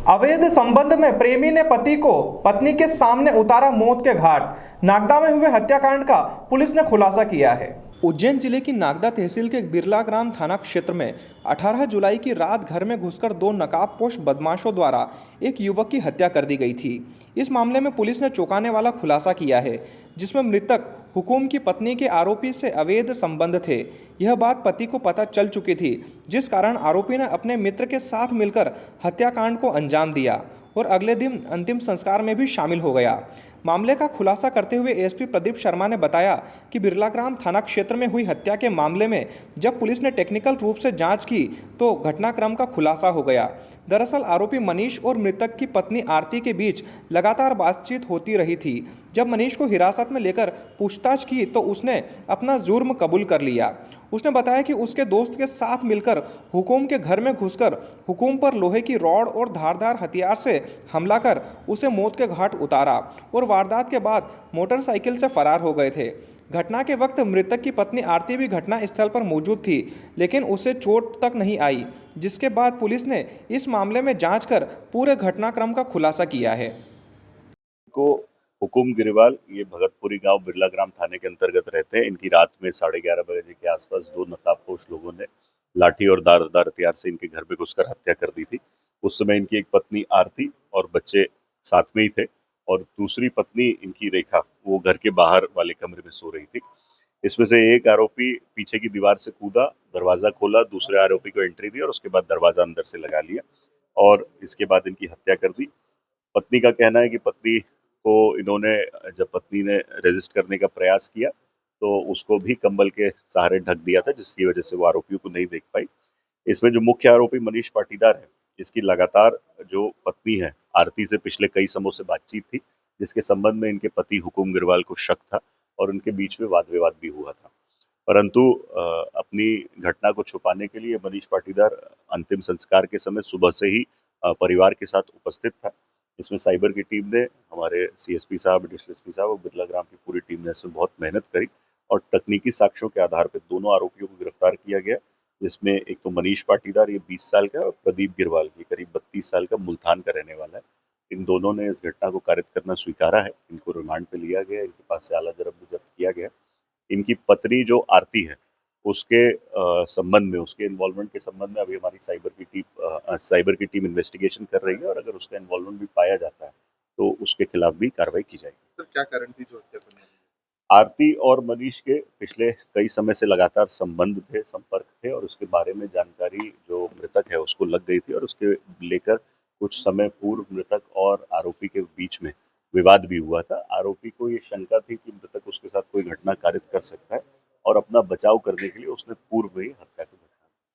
अवैध संबंध में प्रेमी ने पति को पत्नी के सामने उतारा मौत के घाट। नागदा में हुए हत्याकांड का पुलिस ने खुलासा किया है। उज्जैन जिले की नागदा तहसील के बिरला ग्राम थाना क्षेत्र में 18 जुलाई की रात घर में घुसकर दो नकाबपोश बदमाशों द्वारा एक युवक की हत्या कर दी गई थी। इस मामले में पुलिस ने चौंकाने वाला खुलासा किया है, जिसमें मृतक हुकुम की पत्नी के आरोपी से अवैध संबंध थे। यह बात पति को पता चल चुकी थी, जिस कारण आरोपी ने अपने मित्र के साथ मिलकर हत्याकांड को अंजाम दिया और अगले दिन अंतिम संस्कार में भी शामिल हो गया। मामले का खुलासा करते हुए एसपी प्रदीप शर्मा ने बताया कि बिरला ग्राम थाना क्षेत्र में हुई हत्या के मामले में जब पुलिस ने टेक्निकल रूप से जांच की तो घटनाक्रम का खुलासा हो गया। दरअसल आरोपी मनीष और मृतक की पत्नी आरती के बीच लगातार बातचीत होती रही थी। जब मनीष को हिरासत में लेकर पूछताछ की तो उसने अपना जुर्म कबूल कर लिया। उसने बताया कि उसके दोस्त के साथ मिलकर हुकुम के घर में घुसकर हुकुम पर लोहे की रॉड और धारदार हथियार से हमला कर उसे मौत के घाट उतारा और वारदात के बाद मोटरसाइकिल से फरार हो गए थे। घटना के वक्त मृतक की पत्नी आरती भी घटना स्थल पर मौजूद थी, लेकिन उसे चोट तक नहीं आई, जिसके बाद पुलिस ने इस मामले में जांच कर पूरे घटनाक्रम का खुलासा किया है। को हुकुम गिरवाल ये भगतपुरी गांव बिरला ग्राम थाने के अंतर्गत रहते हैं। इनकी रात में 11:30 बजे के आसपास दो नकाबपोश लोगों ने लाठी और धारदार हथियार से इनके घर में घुसकर हत्या कर दी थी। उस समय इनकी एक पत्नी आरती और बच्चे साथ में ही थे और दूसरी पत्नी इनकी रेखा वो घर के बाहर वाले कमरे में सो रही थी। इसमें से एक आरोपी पीछे की दीवार से कूदा, दरवाजा खोला, दूसरे आरोपी को एंट्री दी और उसके बाद दरवाजा अंदर से लगा लिया और इसके बाद इनकी हत्या कर दी। पत्नी का कहना है कि पत्नी को इन्होंने जब पत्नी ने रेजिस्ट करने का प्रयास किया तो उसको भी कंबल के सहारे ढक दिया था, जिसकी वजह से वो आरोपियों को नहीं देख पाई। इसमें जो मुख्य आरोपी मनीष पाटीदार है, इसकी लगातार जो पत्नी है आरती से पिछले कई समय से बातचीत थी, जिसके संबंध में इनके पति हुकुम गिरवाल को शक था और उनके बीच में वाद विवाद भी हुआ था। परंतु अपनी घटना को छुपाने के लिए मनीष पाटीदार अंतिम संस्कार के समय सुबह से ही परिवार के साथ उपस्थित था। इसमें साइबर की टीम ने, हमारे सीएसपी साहब, एडिशनल एसपी साहब और बिरला ग्राम की पूरी टीम ने इसमें बहुत मेहनत करी और तकनीकी साक्ष्यों के आधार पर दोनों आरोपियों को गिरफ्तार किया गया, जिसमें एक तो मनीष पाटीदार, ये 20 साल का, और प्रदीप गिरवाल, ये करीब 32 साल का, मुल्तान का रहने वाला है। इन दोनों ने इस घटना को कारित करना स्वीकारा है। इनको रिमांड पे लिया गया, इनके पास से आला जरब भी जब्त किया गया। इनकी पत्नी जो आरती है उसके संबंध में, उसके इन्वॉल्वमेंट के संबंध में अभी हमारी साइबर की टीम इन्वेस्टिगेशन कर रही है और अगर उसका इन्वॉल्वमेंट भी पाया जाता है तो उसके खिलाफ भी कार्रवाई की जाएगी। सर, क्या कारण थी जो हत्या करने की? आरती और मनीष के पिछले कई समय से लगातार संबंध थे, संपर्क थे और उसके बारे में जानकारी जो मृतक है उसको लग गई थी और उसके लेकर कुछ समय पूर्व मृतक और आरोपी के बीच में विवाद भी हुआ था। आरोपी को ये शंका थी कि मृतक उसके साथ कोई घटना कारित कर सकता है और अपना बचाव करने के लिए उसने पूर्व में ही हत्या